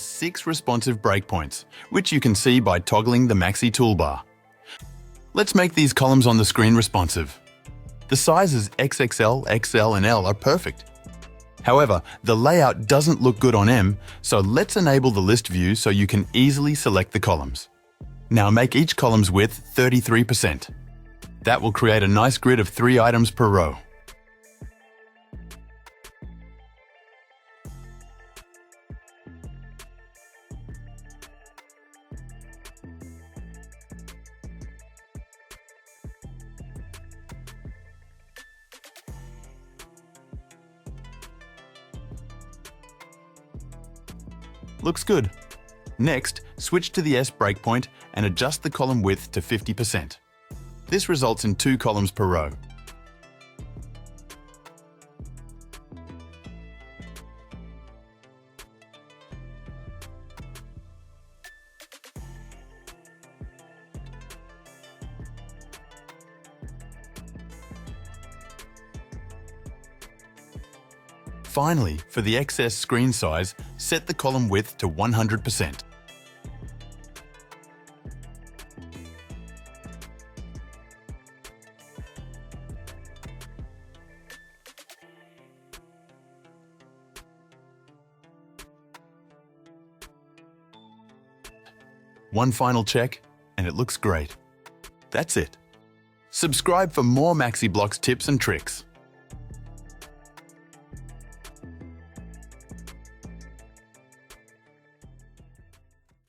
6 responsive breakpoints, which you can see by toggling the Maxi toolbar. Let's make these columns on the screen responsive. The sizes XXL, XL and L are perfect. However, the layout doesn't look good on M, so let's enable the list view so you can easily select the columns. Now make each column's width 33%. That will create a nice grid of 3 items per row. Looks good. Next, switch to the S breakpoint and adjust the column width to 50%. This results in 2 columns per row. Finally, for the excess screen size, set the column width to 100%. One final check, and it looks great. That's it. Subscribe for more MaxiBlocks tips and tricks.